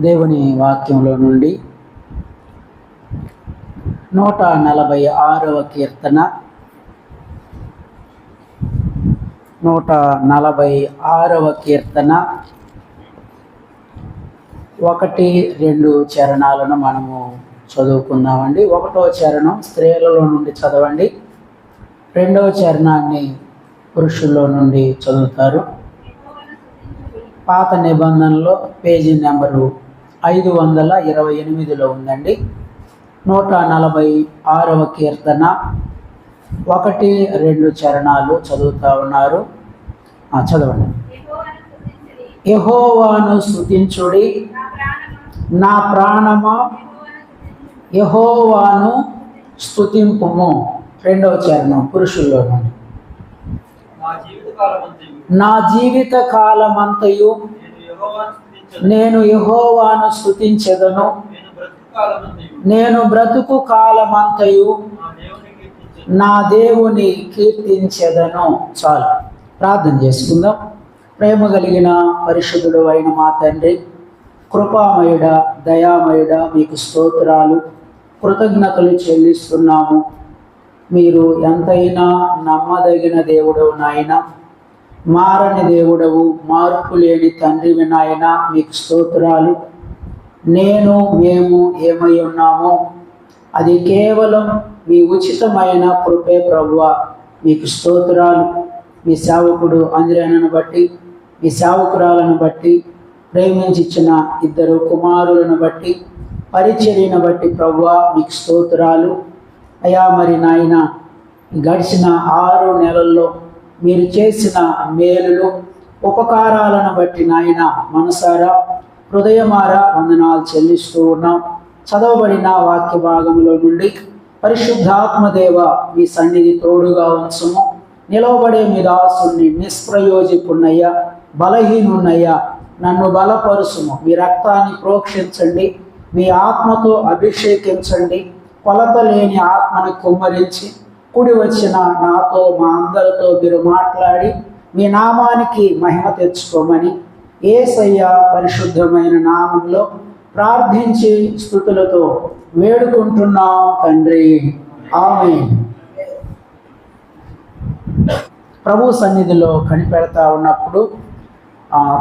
దేవుని వాక్యంలో నుండి 146వ కీర్తన 146వ కీర్తన 1-2 చరణాలను మనము చదువుకుందామండి. 1వ చరణం స్త్రీలలో నుండి చదవండి, 2వ చరణాన్ని పురుషుల్లో నుండి చదువుతారు. పాత నిబంధనలో పేజీ నెంబరు 528లో ఉందండి. 146వ కీర్తన 1-2 చరణాలు చదువుతూ ఉన్నారు. చదవండి. యెహోవాను స్తుతించుడి, నా ప్రాణమా యెహోవాను స్తుతింపుము. 2వ చరణం పురుషుల్లో నుండి. నా జీవిత కాలమంతయు నేను యెహోవాను స్తుతించెదను, నేను బ్రతుకు కాలమంతయు నా దేవుని కీర్తించెదను. చాలు, ప్రార్థన చేసుకుందాం. ప్రేమ కలిగిన పరిశుద్ధుడు అయిన మా తండ్రి, కృపామయుడ, దయామయుడ, మీకు స్తోత్రాలు, కృతజ్ఞతలు చెల్లిస్తున్నాము. మీరు ఎంతైనా నమ్మదగిన దేవుడవు నాయన, మారని దేవుడవు, మార్పు లేని తండ్రివి నాయన, మీకు స్తోత్రాలు. మేము ఏమై ఉన్నామో అది కేవలం మీ ఉచితమైన కృపే ప్రభువా, మీకు స్తోత్రాలు. మీ సేవకుడు అంద్రేనను బట్టి, మీ సేవకురాలను బట్టి, ప్రేమించిన 2 కుమారులను బట్టి, పరిచర్యను బట్టి ప్రభువా, మీకు స్తోత్రాలు. అయ్యా, మరి నాయన గడిచిన 6 నెలల్లో మీరు చేసిన మేలులు, ఉపకారాలను బట్టి నాయన మనసారా, హృదయమారా వందనాలు చెల్లిస్తూ ఉన్నాం. చదవబడిన వాక్య భాగంలో నుండి పరిశుద్ధాత్మదేవ మీ సన్నిధి తోడుగా ఉంచుము. నిలవబడే మీ దాసుని నిష్ప్రయోజకున్నయ్యా, బలహీనున్నయ్యా, నన్ను బలపరుచుము. మీ రక్తాన్ని ప్రోక్షించండి, మీ ఆత్మతో అభిషేకించండి. కొలత లేని ఆత్మని కుమ్మరించి కూడి వచ్చిన నాతో, మా అందరితో మీరు మాట్లాడి మీ నామానికి మహిమ తెచ్చుకోమని యేసయ్య పరిశుద్ధమైన నామంలో ప్రార్థించి స్తుతులతో వేడుకుంటున్నాం తండ్రి, ఆమేన్. ప్రభు సన్నిధిలో కనిపెడతా ఉన్నప్పుడు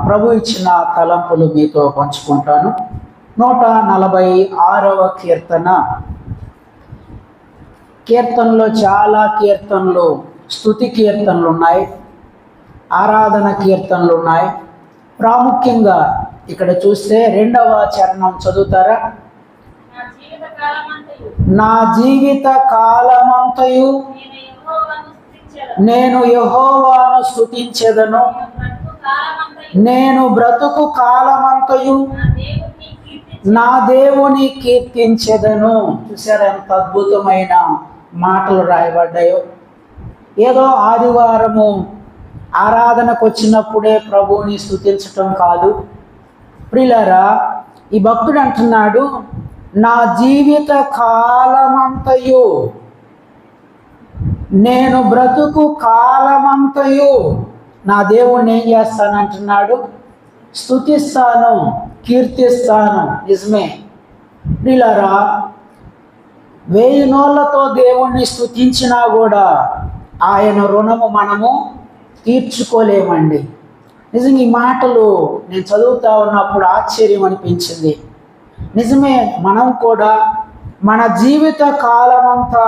ప్రభు ఇచ్చిన తలంపులు మీతో పంచుకుంటాను. 146వ కీర్తనలో చాలా కీర్తనలు స్తుతి కీర్తనలు ఉన్నాయి, ఆరాధన కీర్తనలు ఉన్నాయి. ప్రాముఖ్యంగా ఇక్కడ చూస్తే 2వ చరణం చదువుతారా? నా జీవిత కాలమంతయు నేను యెహోవాను స్తుతించెదను, నేను బ్రతుకు కాలమంతయు నా దేవుని కీర్తించెదను. చూసారా ఎంత అద్భుతమైన మాటలు రాయబడ్డాయో. ఏదో ఆదివారము ఆరాధనకు వచ్చినప్పుడే ప్రభువుని స్తుతించటం కాదు ప్రియులారా. ఈ భక్తుడు అంటున్నాడు, నా జీవిత కాలమంతయు, నేను బ్రతుకు కాలమంతయు నా దేవుణ్ణి ఏం చేస్తానంటున్నాడు? స్తుతిస్తాను, కీర్తిస్తాను. నిజమే ప్రియులారా, 1000 నోళ్లతో దేవుణ్ణి స్తుతించినా కూడా ఆయన రుణము మనము తీర్చుకోలేమండి. నిజంగా ఈ మాటలు నేను చదువుతా ఉన్నప్పుడు ఆశ్చర్యం అనిపించింది. నిజమే, మనం కూడా మన జీవిత కాలమంతా,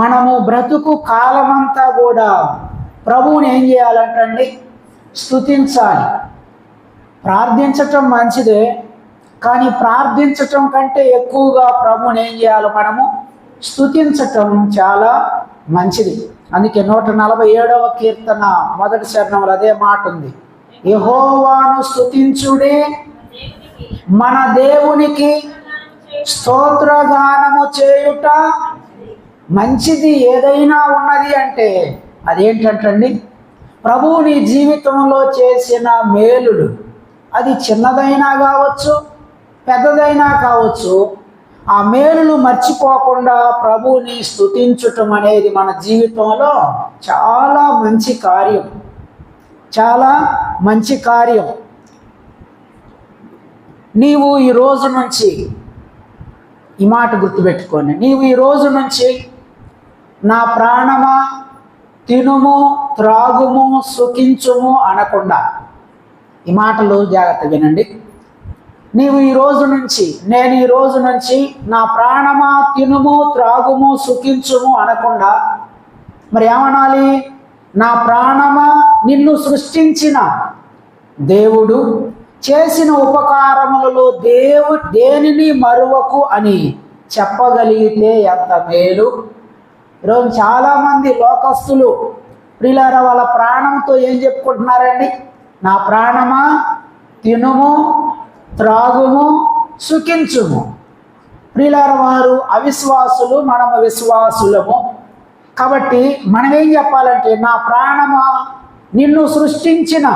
మనము బ్రతుకు కాలమంతా కూడా ప్రభువుని ఏం చేయాలంటండి? స్తుతించాలి. ప్రార్థించటం మంచిదే, కానీ ప్రార్థించటం కంటే ఎక్కువగా ప్రభువుని ఏం చేయాలి? మనము స్తుతించటం చాలా మంచిది. అందుకే 147వ కీర్తన 1వ చరణంలో అదే మాట ఉంది, యెహోవాను స్తుతించుడే, మన దేవునికి స్తోత్రగానము చేయుట మంచిది. ఏదైనా ఉన్నది అంటే అదేంటంటండి? ప్రభువు నీ జీవితంలో చేసిన మేలులు, అది చిన్నదైనా కావచ్చు, పెద్దదైనా కావచ్చు, ఆ మేలులు మర్చిపోకుండా ప్రభువుని స్తుతించటం అనేది మన జీవితంలో చాలా మంచి కార్యం, చాలా మంచి కార్యం. నీవు ఈ రోజు నుంచి ఈ మాట గుర్తుపెట్టుకోండి, నీవు ఈ రోజు నుంచి నా ప్రాణమా తినుము త్రాగుము సుఖించుము అనకుండా, ఈ మాటలు జాగ్రత్త వినండి. నీవు ఈ రోజు నుంచి, నేను ఈ రోజు నుంచి నా ప్రాణమా తినుము త్రాగుము సుఖించుము అనకుండా మరి ఏమనాలి? నా ప్రాణమా నిన్ను సృష్టించిన దేవుడు చేసిన ఉపకారములలో దేనిని మరువకు అని చెప్పగలిగితే ఎంత మేలు. ఈరోజు చాలామంది లోకస్తులు ప్రియులారా వాళ్ళ ప్రాణంతో ఏం చెప్పుకుంటున్నారండి? నా ప్రాణమా తినుము త్రాగుము సుఖించుము. ప్రియులారా వారు అవిశ్వాసులు, మనము విశ్వాసులము. కాబట్టి మనం ఏం చెప్పాలంటే, నా ప్రాణమా నిన్ను సృష్టించిన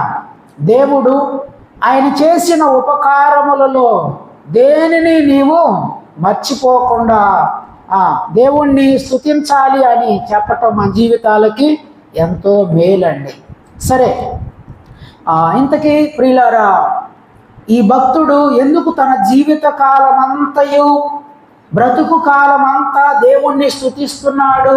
దేవుడు ఆయన చేసిన ఉపకారములలో దేనిని నీవు మర్చిపోకుండా దేవుణ్ణి స్తుతించాలి అని చెప్పటం మన జీవితాలకి ఎంతో మేలండి. సరే, ఇంతకీ ప్రియులారా ఈ భక్తుడు ఎందుకు తన జీవిత కాలమంతయు బ్రతుకు కాలమంతా దేవుణ్ణి స్తుతిస్తున్నాడు?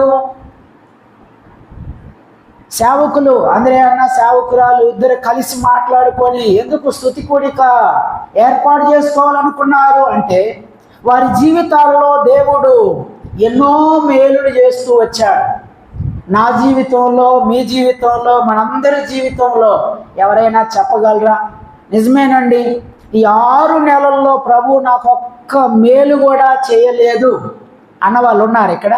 సేవకులు అందరే అన్న సేవకురాలు ఇద్దరు కలిసి మాట్లాడుకొని ఎందుకు స్తుతి కూడిక ఏర్పాటు చేసుకోవాలనుకున్నారు అంటే, వారి జీవితాల్లో దేవుడు ఎన్నో మేలులు చేస్తూ వచ్చాడు. నా జీవితంలో, మీ జీవితంలో, మనందరి జీవితంలో ఎవరైనా చెప్పగలరా? నిజమేనండి, ఈ 6 నెలల్లో ప్రభు నాకు ఒక్క మేలు కూడా చేయలేదు అన్న వాళ్ళు ఉన్నారు ఇక్కడ?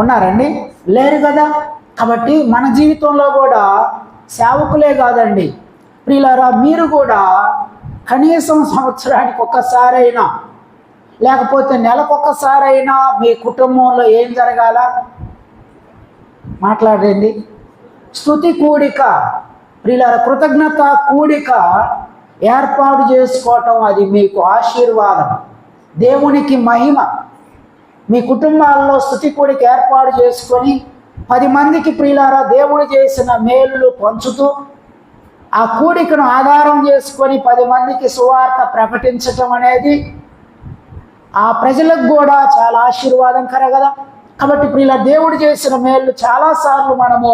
ఉన్నారండి? లేరు కదా. కాబట్టి మన జీవితంలో కూడా సేవకులే కాదండి ప్రియులారా, మీరు కూడా కనీసం సంవత్సరానికి ఒక్కసారైనా లేకపోతే నెలకొక్కసారైనా మీ కుటుంబంలో ఏం జరగాల? మాట్లాడండి. స్తుతి కూడిక ప్రియులారా, కృతజ్ఞత కూడిక ఏర్పాటు చేసుకోవటం అది మీకు ఆశీర్వాదం, దేవునికి మహిమ. మీ కుటుంబాల్లో స్తుతి కూడిక ఏర్పాటు చేసుకొని 10 మందికి ప్రియులారా దేవుడు చేసిన మేలులు పంచుతూ ఆ కూడికను ఆధారం చేసుకొని 10 మందికి సువార్త ప్రకటించటం అనేది ఆ ప్రజలకు కూడా చాలా ఆశీర్వాదంకర కదా. కాబట్టి ప్రియుల దేవుడు చేసిన మేలు చాలాసార్లు మనము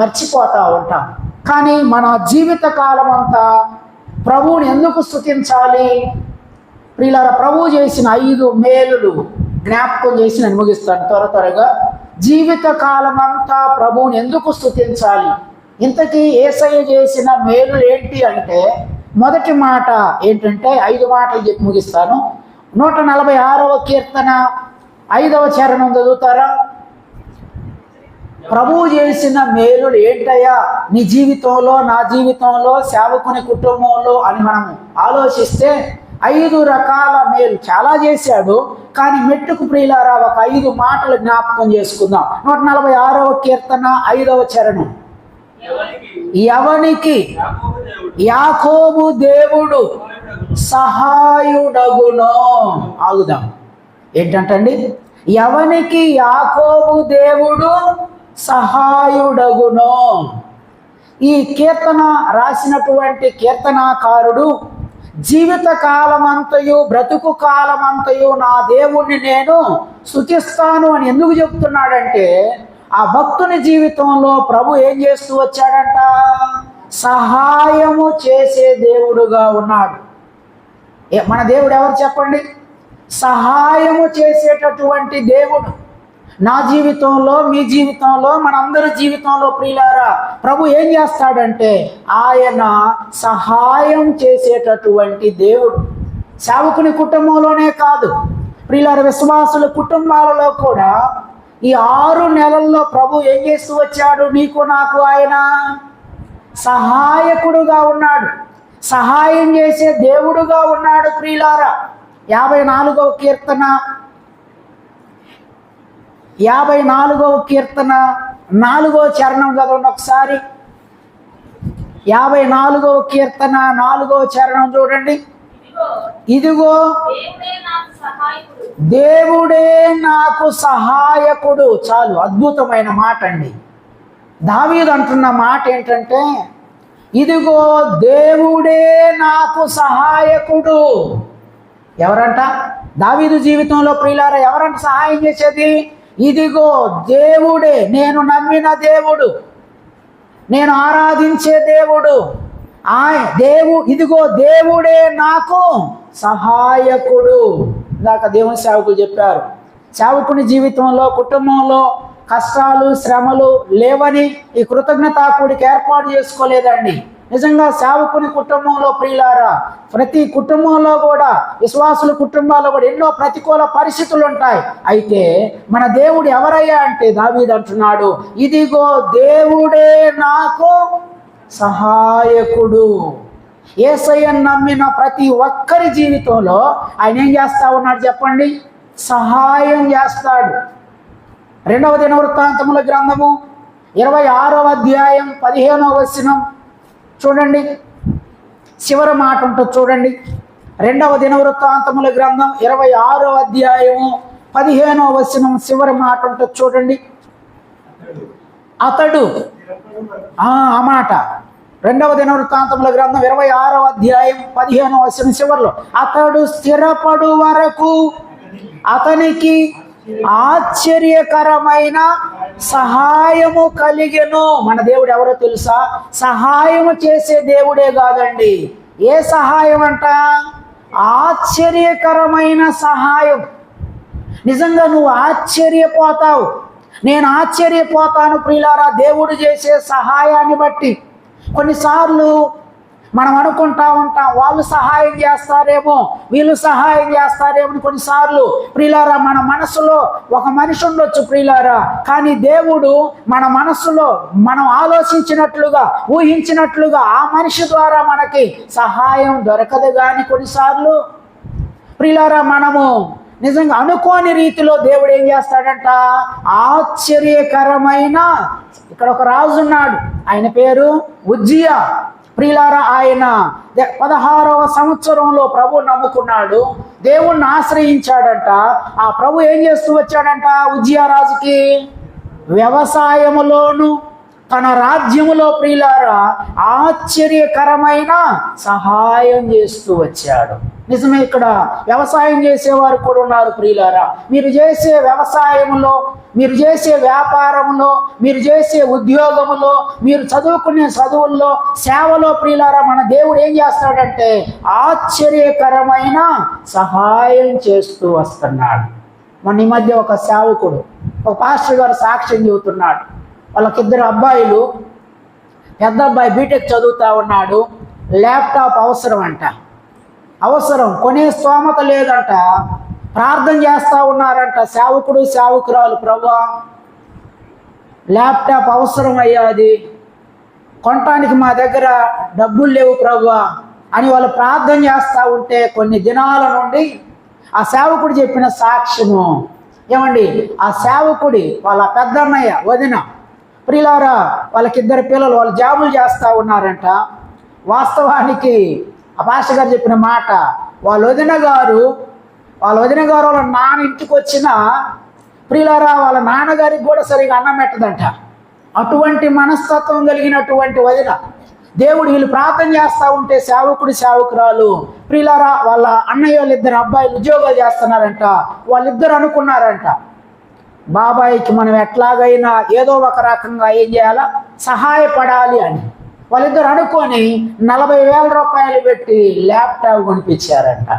మర్చిపోతూ ఉంటాం. కానీ మన జీవిత కాలం అంతా ప్రభువుని ఎందుకు స్తుతించాలి? ప్రియులారా, ప్రభువు చేసిన 5 మేలులు జ్ఞాపకం చేసి నేను ముగిస్తాను త్వరగా. జీవిత కాలం అంతా ప్రభువుని ఎందుకు స్తుతించాలి? ఇంతకీ యేసయ్య చేసిన మేలులు ఏంటి అంటే, మొదటి మాట ఏంటంటే 5 మాటలు చెప్పి ముగిస్తాను. 146వ కీర్తన 5వ చరణం చదువుతారా? ప్రభువు చేసిన మేలులు ఏంటయ్యా నీ జీవితంలో, నా జీవితంలో, సేవకుని కుటుంబంలో అని మనం ఆలోచిస్తే 5 రకాల మేలు చాలా చేశాడు. కానీ మెట్టుకు ప్రియులారా ఒక 5 మాటలు జ్ఞాపకం చేసుకుందాం. 146వ కీర్తన 5వ చరణం. ఎవనికి యాకోబు దేవుడు సహాయుడగునో. ఆగుదాం. ఏంటంటండి? ఎవనికి యాకోబు దేవుడు సహాయుడగునో. ఈ కీర్తన రాసినటువంటి కీర్తనాకారుడు జీవిత కాలమంతయు బ్రతుకు కాలమంతయు నా దేవుణ్ణి నేను స్తుతిస్తాను అని ఎందుకు చెప్తున్నాడంటే, ఆ భక్తుని జీవితంలో ప్రభు ఏం చేస్తూ వచ్చాడంట? సహాయము చేసే దేవుడుగా ఉన్నాడు. మన దేవుడు ఎవరు చెప్పండి? సహాయము చేసేటటువంటి దేవుడు. నా జీవితంలో, మీ జీవితంలో, మనందరి జీవితంలో ప్రియులారా ప్రభు ఏం చేస్తాడంటే ఆయన సహాయం చేసేటటువంటి దేవుడు. సేవకుని కుటుంబంలోనే కాదు ప్రియులారా, విశ్వాసుల కుటుంబాలలో కూడా ఈ 6 నెలల్లో ప్రభు ఏం చేస్తూ వచ్చాడు? నీకు నాకు ఆయన సహాయకుడుగా ఉన్నాడు, సహాయం చేసే దేవుడుగా ఉన్నాడు. ప్రియులారా 54వ కీర్తన 4వ చరణం చదవండి ఒకసారి. 54వ కీర్తన 4వ చరణం చూడండి. ఇదిగో దేవుడే నాకు సహాయకుడు. చాలు, అద్భుతమైన మాట అండి. దావీదు అంటున్న మాట ఏంటంటే, ఇదిగో దేవుడే నాకు సహాయకుడు. ఎవరంట? దావీదు జీవితంలో ప్రియులారా ఎవరంట సహాయం చేసేది? ఇదిగో దేవుడే, నేను నమ్మిన దేవుడు, నేను ఆరాధించే దేవుడు, ఇదిగో దేవుడే నాకు సహాయకుడు. ఇందాక దేవుని సేవకులు చెప్పారు, సేవకుని జీవితంలో కుటుంబంలో కష్టాలు శ్రమలు లేవని ఈ కృతజ్ఞతాకుడికి ఏర్పాటు చేసుకోలేదండి. నిజంగా సేవకుని కుటుంబంలో ప్రియులారా ప్రతి కుటుంబంలో కూడా, విశ్వాసుల కుటుంబాల్లో కూడా ఎన్నో ప్రతికూల పరిస్థితులు ఉంటాయి. అయితే మన దేవుడు ఎవరయ్యా అంటే దావీదు అంటున్నాడు, ఇదిగో దేవుడే నాకు సహాయకుడు. యేసయ్యను నమ్మిన ప్రతి ఒక్కరి జీవితంలో ఆయన ఏం చేస్తా ఉన్నాడు చెప్పండి? సహాయం చేస్తాడు. 2వ దినవృత్తాంతముల గ్రంథము 26వ అధ్యాయం 15వ వచనం చూడండి, చివరి మాట ఉంటుంది చూడండి. 2వ దినవృత్తాంతముల గ్రంథం 26వ అధ్యాయము 15వ వచనం చివరి మాట ఉంటుంది చూడండి. అతడు ఆ మాట 2వ దినవృత్తాంతముల గ్రంథం 26వ అధ్యాయం 15వ వచనం చివరిలో, అతడు స్థిరపడు వరకు అతనికి ఆశ్చర్యకరమైన సహాయము కలిగెను. మన దేవుడు ఎవరో తెలుసా? సహాయము చేసే దేవుడే కాదండి. ఏ సహాయం అంట? ఆశ్చర్యకరమైన సహాయం. నిజంగా నువ్వు ఆశ్చర్యపోతావు, నేను ఆశ్చర్యపోతాను ప్రియులారా దేవుడు చేసే సహాయాన్ని బట్టి. కొన్నిసార్లు మనం అనుకుంటా ఉంటాం, వాళ్ళు సహాయం చేస్తారేమో, వీళ్ళు సహాయం చేస్తారేమో. కొన్నిసార్లు ప్రియులారా మన మనసులో ఒక మనిషి ఉండొచ్చు ప్రియులారా, కానీ దేవుడు మన మనసులో మనం ఆలోచించినట్లుగా ఊహించినట్లుగా ఆ మనిషి ద్వారా మనకి సహాయం దొరకదు. కానీ కొన్నిసార్లు ప్రియులారా మనము నిజంగా అనుకోని రీతిలో దేవుడు ఏం చేస్తాడంట? ఆశ్చర్యకరమైన, ఇక్కడ ఒక రాజు ఉన్నాడు, ఆయన పేరు ఉజ్జియా. ప్రియులారా ఆయన 16వ సంవత్సరంలో ప్రభు నమ్ముకున్నాడు, దేవుణ్ణి ఆశ్రయించాడంట. ఆ ప్రభు ఏం చేస్తూ వచ్చాడంట ఉజ్జియా రాజుకి? వ్యవసాయములోను తన రాజ్యములో ప్రియులారా ఆశ్చర్యకరమైన సహాయం చేస్తూ వచ్చాడు. నిజమే, ఇక్కడ వ్యవసాయం చేసేవారు కూడా ఉన్నారు ప్రియులారా. మీరు చేసే వ్యవసాయంలో, మీరు చేసే వ్యాపారంలో, మీరు చేసే ఉద్యోగంలో, మీరు చదువుకునే చదువుల్లో, సేవలో ప్రియులారా మన దేవుడు ఏం చేస్తాడంటే ఆశ్చర్యకరమైన సహాయం చేస్తూ వస్తున్నాడు. మొన్న ఈ మధ్య ఒక సేవకుడు, ఒక పాస్టర్ గారు సాక్ష్యం చెబుతున్నాడు. వాళ్ళకిద్దరు అబ్బాయిలు, పెద్ద అబ్బాయి బీటెక్ చదువుతూ ఉన్నాడు, ల్యాప్టాప్ అవసరం అంట. అవసరం కొనే స్తోమత లేదంట. ప్రార్థన చేస్తూ ఉన్నారంట సేవకుడు సేవకురాలు, ప్రభువా ల్యాప్టాప్ అవసరం అయ్యా, అది కొనటానికి మా దగ్గర డబ్బులు లేవు ప్రభువా అని వాళ్ళు ప్రార్థన చేస్తూ ఉంటే కొన్ని దినాల నుండి ఆ సేవకుడు చెప్పిన సాక్ష్యము ఏమండి, ఆ సేవకుడి వాళ్ళ పెద్దన్నయ్య వదిన ప్రియులారా వాళ్ళకిద్దరు పిల్లలు, వాళ్ళు జాబులు చేస్తూ ఉన్నారంట. వాస్తవానికి ఆ పాస్టర్ గారు చెప్పిన మాట, వాళ్ళ వదిన గారు వాళ్ళ నాన్న ఇంటికి వచ్చిన ప్రియులారా వాళ్ళ నాన్నగారికి కూడా సరిగా అన్నం పెట్టదంట. అటువంటి మనస్తత్వం కలిగినటువంటి వదిన. దేవుడు వీళ్ళు ప్రార్థన చేస్తూ ఉంటే సేవకుడు సేవకురాలు ప్రియులారా వాళ్ళ అన్నయ్య వాళ్ళిద్దరు అబ్బాయిలు ఉద్యోగాలు చేస్తున్నారంట. వాళ్ళిద్దరు అనుకున్నారంట, బాబాయికి మనం ఎట్లాగైనా ఏదో ఒక రకంగా ఏం చేయాలా, సహాయపడాలి అని. వాళ్ళిద్దరు అనుకొని 40,000 రూపాయలు పెట్టి ల్యాప్టాప్ కొనిపించారంట.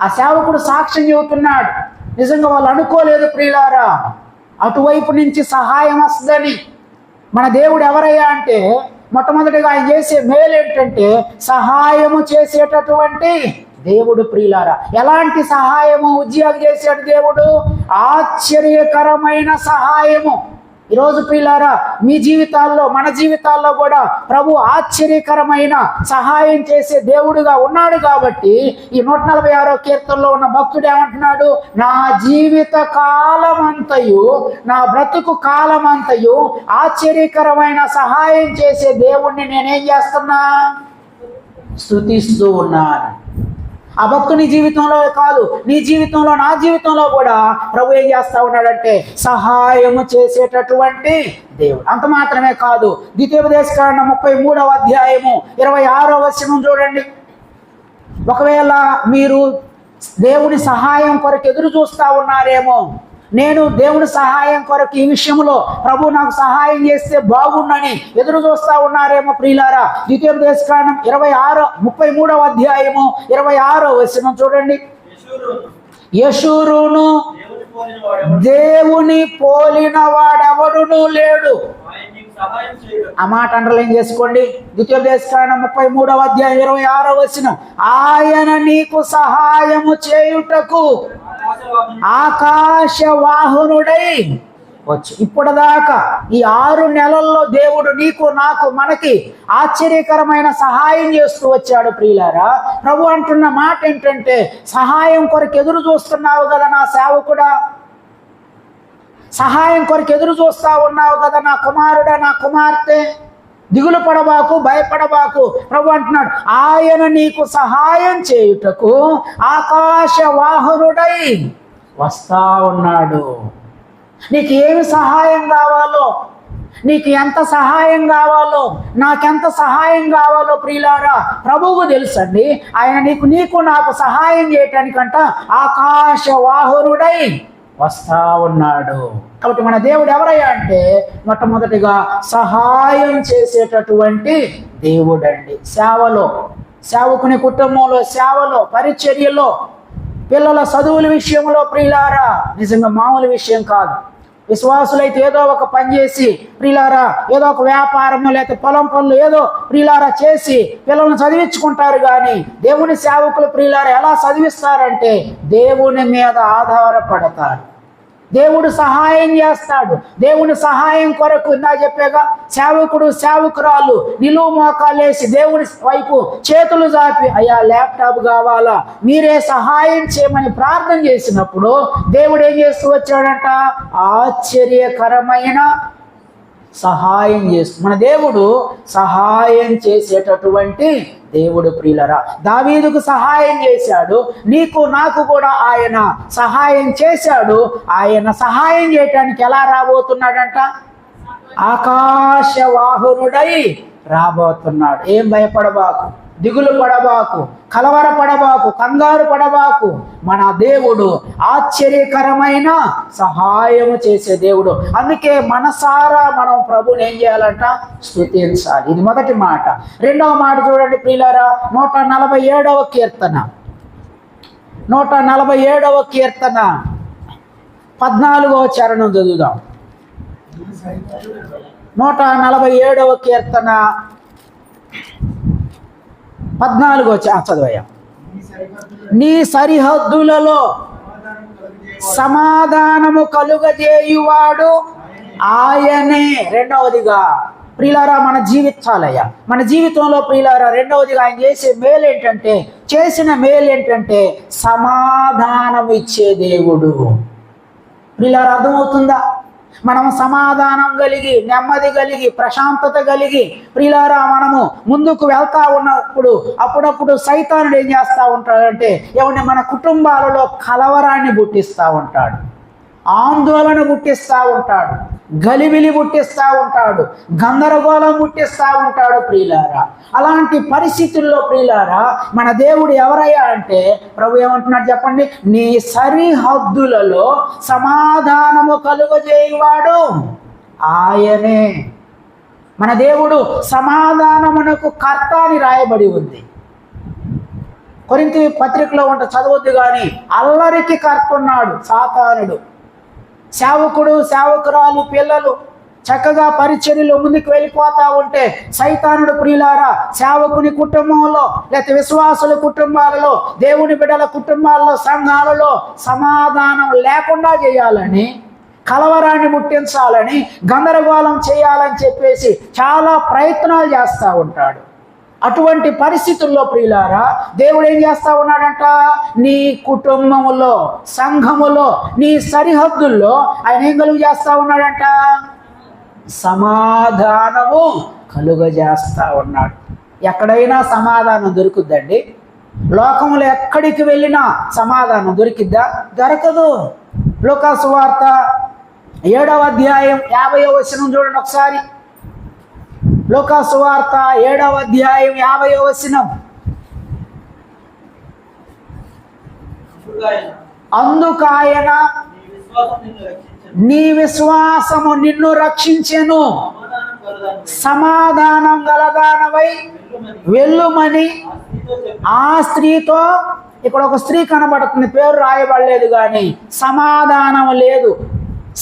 ఆ సేవకుడు సాక్ష్యం చెబుతున్నాడు, నిజంగా వాళ్ళు అనుకోలేదు ప్రియులారా అటువైపు నుంచి సహాయం వస్తుందని. మన దేవుడు ఎవరయ్యా అంటే మొట్టమొదటిగా ఆయన చేసే మేలు ఏంటంటే సహాయము చేసేటటువంటి దేవుడు ప్రియులారా. ఎలాంటి సహాయము ఉజ్జియాకు చేశాడు దేవుడు? ఆశ్చర్యకరమైన సహాయము. ఈరోజు ప్రియులారా మీ జీవితాల్లో మన జీవితాల్లో కూడా ప్రభు ఆశ్చర్యకరమైన సహాయం చేసే దేవుడుగా ఉన్నాడు. కాబట్టి ఈ 146వ కీర్తనలో ఉన్న భక్తుడు ఏమంటున్నాడు? నా జీవిత కాలమంతయు, నా బ్రతుకు కాలమంతయు ఆశ్చర్యకరమైన సహాయం చేసే దేవుణ్ణి నేనేం చేస్తున్నా? స్తుతిస్తూ ఉన్నాను. ఆ భక్తుని జీవితంలో కాదు, నీ జీవితంలో, నా జీవితంలో కూడా ప్రభు ఏం చేస్తా ఉన్నాడంటే సహాయము చేసేటటువంటి దేవుడు. అంత మాత్రమే కాదు, ద్వితీయోపదేశకాండం 33వ అధ్యాయము 26వ వచనం చూడండి. ఒకవేళ మీరు దేవుని సహాయం కొరకు ఎదురు చూస్తూ ఉన్నారేమో, నేను దేవుని సహాయం కొరకు ఈ విషయంలో ప్రభు నాకు సహాయం చేస్తే బాగుండని ఎదురు చూస్తూ ఉన్నారేమో ప్రియులారా, ద్వితీయోపదేశకాండం 33వ అధ్యాయము 26వ వచనం చూడండి. యెషూరును దేవుని పోలిన వాడెవడునూ లేడు. ఆ మాట అండర్లైన్ చేసుకోండి. ద్వితీయోపదేశకాండం 33వ అధ్యాయం 26వ వచనం, ఆయన నీకు సహాయము చేయుటకు ఆకాశ వాహనుడై వచ్చు. ఇప్పటిదాకా ఈ 6 నెలల్లో దేవుడు నీకు, నాకు, మనకి ఆశ్చర్యకరమైన సహాయం చేస్తూ వచ్చాడు ప్రియులారా. ప్రభు అంటున్న మాట ఏంటంటే, సహాయం కొరకు ఎదురు చూస్తున్నావు కదా నా సేవకుడా, సహాయం కొరకు ఎదురు చూస్తా ఉన్నావు కదా నా కుమారుడా, నా కుమార్తె, దిగులు పడబాకు, భయపడబాకు. ప్రభు అంటున్నాడు, ఆయన నీకు సహాయం చేయుటకు ఆకాశ వాహనుడై వస్తా ఉన్నాడు. నీకు ఏమి సహాయం కావాలో, నీకు ఎంత సహాయం కావాలో, నాకెంత సహాయం కావాలో ప్రియులారా ప్రభువుకు తెలుసండి. ఆయన నీకు నాకు సహాయం చేయటానికంట ఆకాశ వాహనుడై వస్తా ఉన్నాడు. కాబట్టి మన దేవుడు ఎవరయ్యా అంటే, మొట్టమొదటిగా సహాయం చేసేటటువంటి దేవుడండి. సేవలో, సేవకుని కుటుంబంలో, సేవలో, పరిచర్యలో, పిల్లల చదువుల విషయంలో ప్రియులారా నిజంగా మామూలు విషయం కాదు. విశ్వాసులైతే ఏదో ఒక పని చేసి ప్రియులారా, ఏదో ఒక వ్యాపారము లేకపోతే పొలం పనులు ఏదో ప్రియులారా చేసి పిల్లలను చదివించుకుంటారు. కానీ దేవుని సేవకులు ప్రియులారా ఎలా చదివిస్తారంటే దేవుని మీద ఆధారపడతారు. దేవుడు సహాయం చేస్తాడు. దేవుని సహాయం కొరకు ఇందా చెప్పాగా, సేవకుడు సేవకురాలు నిలువు మోకాలేసి దేవుని వైపు చేతులు చాపి, అయ్యా ల్యాప్టాప్ కావాలా, మీరే సహాయం చేయమని ప్రార్థన చేసినప్పుడు దేవుడు ఏం చేస్తూ వచ్చాడంట, ఆశ్చర్యకరమైన సహాయం చేస్తూ. మన దేవుడు సహాయం చేసేటటువంటి దేవుడు ప్రియులరా. దావీదుకు సహాయం చేశాడు, నీకు నాకు కూడా ఆయన సహాయం చేశాడు. ఆయన సహాయం చేయటానికి ఎలా రాబోతున్నాడంట, ఆకాశ వాహనుడై రాబోతున్నాడు. ఏం భయపడబాకు, దిగులు పడబాకు, కలవర పడబాకు, కంగారు పడబాకు. మన దేవుడు ఆశ్చర్యకరమైన సహాయం చేసే దేవుడు. అందుకే మనసారా మనం ప్రభుని ఏం చేయాలంట, స్తుతించాలి. ఇది మొదటి మాట. రెండవ మాట చూడండి ప్రియులారా, 147వ కీర్తన 147వ కీర్తన 14వ చరణం చదువుదాం. 147వ కీర్తన 14వ చదవయ్యా. నీ సరిహద్దులలో సమాధానము కలుగజేయువాడు ఆయనే. రెండవదిగా ప్రియులారా మన జీవితాలయ్యా, మన జీవితంలో ప్రియులారా రెండవదిగా ఆయన చేసే మేలు ఏంటంటే, చేసిన మేలు ఏంటంటే సమాధానం ఇచ్చే దేవుడు. ప్రియులారా అర్థమవుతుందా? మనం సమాధానం కలిగి, నెమ్మది కలిగి, ప్రశాంతత కలిగి ప్రియులారా మనము ముందుకు వెళ్తా ఉన్నప్పుడు అప్పుడప్పుడు సైతానుడు ఏం చేస్తూ ఉంటాడంటే, ఎవరిని మన కుటుంబాలలో కలవరాన్ని పుట్టిస్తూ ఉంటాడు, ఆందోళన పుట్టిస్తూ ఉంటాడు, గలిబిలి పుట్టిస్తూ ఉంటాడు, గందరగోళం పుట్టిస్తూ ఉంటాడు ప్రియులారా. అలాంటి పరిస్థితుల్లో ప్రియులారా మన దేవుడు ఎవరయ్యా అంటే, ప్రభు ఏమంటున్నాడు చెప్పండి, నీ సరిహద్దులలో సమాధానము కలుగజేయువాడు ఆయనే. మన దేవుడు సమాధానమునకు కర్త అని రాయబడి ఉంది. కొరింథీ పత్రికలో చదవద్దు కానీ అల్లరికి కర్త ఉన్నాడు సాతానుడు. సేవకుడు, సేవకురాలు, పిల్లలు చక్కగా పరిచర్యలో ముందుకు వెళ్ళిపోతా ఉంటే సైతానుడు ప్రియులారా సేవకుని కుటుంబంలో లేకపోతే విశ్వాసుల కుటుంబాలలో, దేవుని బిడ్డల కుటుంబాలలో, సంఘాలలో సమాధానం లేకుండా చేయాలని, కలవరాన్ని ముట్టించాలని, గందరగోళం చేయాలని చెప్పేసి చాలా ప్రయత్నాలు చేస్తూ ఉంటాడు. అటువంటి పరిస్థితుల్లో ప్రియులారా దేవుడు ఏం చేస్తా ఉన్నాడంట, నీ కుటుంబములో, సంఘములో, నీ సరిహద్దుల్లో ఆయన ఏం కలుగు చేస్తా ఉన్నాడంట, సమాధానము కలుగజేస్తా ఉన్నాడు. ఎక్కడైనా సమాధానం దొరుకుద్దండి? లోకంలో ఎక్కడికి వెళ్ళినా సమాధానం దొరికిద్దా? దొరకదు. లూకా సువార్త 7వ అధ్యాయం 50వ వచనం చూడండి ఒకసారి. లూకా సువార్త 7వ అధ్యాయం 50వ వచనం. అందుకాయన నీ విశ్వాసము నిన్ను రక్షించెను, సమాధానం గలదానవై వెళ్ళుమని ఆ స్త్రీతో, ఇక్కడ ఒక స్త్రీ కనబడుతుంది, పేరు రాయబడలేదు, కానీ సమాధానం లేదు,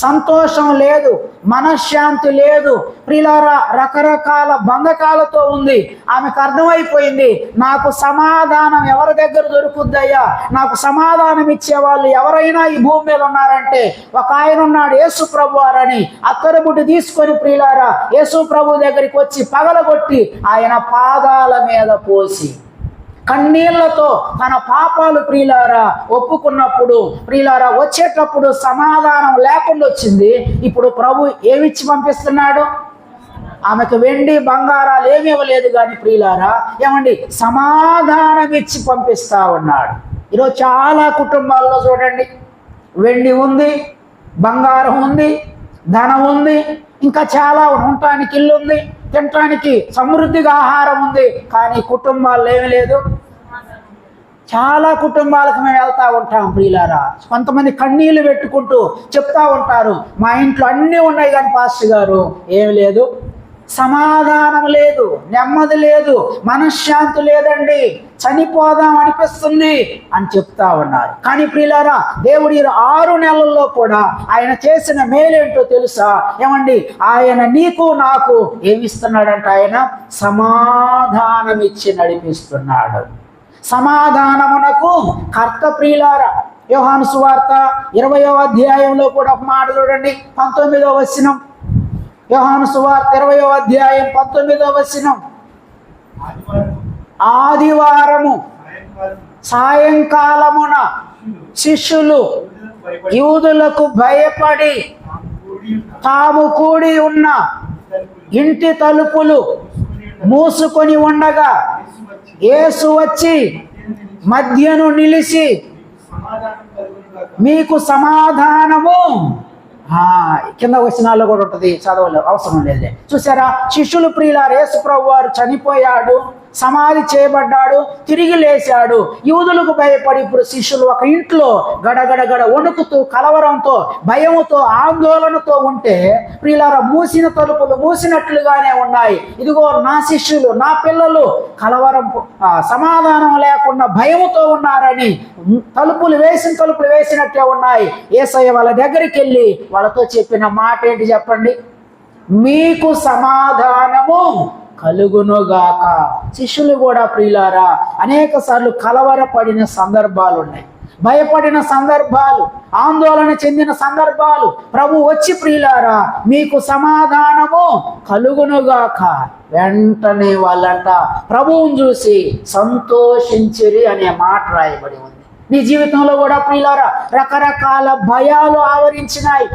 సంతోషం లేదు, మనశ్శాంతి లేదు. ప్రియులారా, రకరకాల బంధకాలతో ఉంది. ఆమెకు అర్థమైపోయింది, నాకు సమాధానం ఎవరి దగ్గర దొరుకుద్దయ్యా, నాకు సమాధానం ఇచ్చేవాళ్ళు ఎవరైనా ఈ భూమి మీద ఉన్నారంటే ఒక ఆయన ఉన్నాడు, యేసు ప్రభు వారని. అత్తరుబుడ్డి తీసుకొని ప్రియులారా యేసు ప్రభు దగ్గరికి వచ్చి పగలగొట్టి ఆయన పాదాల మీద పోసి కన్నీళ్లతో తన పాపాలు ప్రియులారా ఒప్పుకున్నప్పుడు, ప్రియులారా వచ్చేటప్పుడు సమాధానం లేకుండా వచ్చింది. ఇప్పుడు ప్రభు ఏమిచ్చి పంపిస్తున్నాడు? ఆమెకు వెండి బంగారాలు ఏమి ఇవ్వలేదు, కానీ ప్రియులారా ఏమండి సమాధానం ఇచ్చి పంపిస్తా ఉన్నాడు. ఈరోజు చాలా కుటుంబాల్లో చూడండి, వెండి ఉంది, బంగారం ఉంది, ధనం ఉంది, ఇంకా చాలా ఉండటానికి ఇల్లు ఉంది, తినటానికి సమృద్ధిగా ఆహారం ఉంది, కానీ కుటుంబాల్లో ఏమి లేదు. చాలా కుటుంబాలకు మేము వెళ్తూ ఉంటాం ప్రియులారా, కొంతమంది కన్నీళ్లు పెట్టుకుంటూ చెప్తా ఉంటారు, మా ఇంట్లో అన్నీ ఉన్నాయి కానీ పాస్టర్ గారు ఏమి లేదు, సమాధానం లేదు, నెమ్మది లేదు, మనశ్శాంతి లేదండి, చనిపోదాం అనిపిస్తుంది అని చెప్తా ఉన్నారు. కానీ ప్రియులారా దేవుడి 6 నెలల్లో కూడా ఆయన చేసిన మేలేంటో తెలుసా? ఏమండి ఆయన నీకు నాకు ఏమిస్తున్నాడంట? ఆయన సమాధానం ఇచ్చి నడిపిస్తున్నాడు. సమాధానమునకు కర్త ప్రియులారా. యోహాను సువార్త 20వ అధ్యాయంలో కూడా ఒక మాట చూడండి, 19వ వచనం. యోహాను సువార్త 20వ అధ్యాయం 19వ వచనం. ఆదివారము సాయంకాలమున శిష్యులు యూదులకు భయపడి తాము కూడి ఉన్న ఇంటి తలుపులు మూసుకొని ఉండగా యేసు వచ్చి మధ్యను నిలిచి మీకు సమాధానము. కింద వచనాల్లో కూడా ఉంటుంది, చదవలే అవసరం లేదు. చూసారా, శిష్యులు ప్రియులారా యేసు ప్రభు వారు చనిపోయాడు, సమాధి చేయబడ్డాడు, తిరిగి లేచాడు. యూదులకు భయపడి ఇప్పుడు శిష్యులు ఒక ఇంట్లో గడగడగడ వణుకుతూ కలవరంతో భయముతో ఆందోళనతో ఉంటే ప్రియులారా మూసిన తలుపులు మూసినట్లుగానే ఉన్నాయి. ఇదిగో నా శిష్యులు, నా పిల్లలు కలవరం సమాధానం లేకుండా భయముతో ఉన్నారని తలుపులు వేసినట్టే ఉన్నాయి. యేసయ్య వాళ్ళ దగ్గరికి వెళ్ళి వాళ్ళతో చెప్పిన మాట ఏంటి చెప్పండి? మీకు సమాధానము కలుగునుగాక. శిష్యులు కూడా ప్రియులారా అనేక సార్లు కలవరపడిన సందర్భాలు ఉన్నాయి, భయపడిన సందర్భాలు, ఆందోళన చెందిన సందర్భాలు. ప్రభు వచ్చి ప్రియులారా మీకు సమాధానము కలుగునుగాక. వెంటనే వాళ్ళంట ప్రభువుని చూసి సంతోషించిరి అనే మాట రాయబడి ఉంది. నీ జీవితంలో కూడా ప్రియులారా రకరకాల భయాలు ఆవరించినాయి.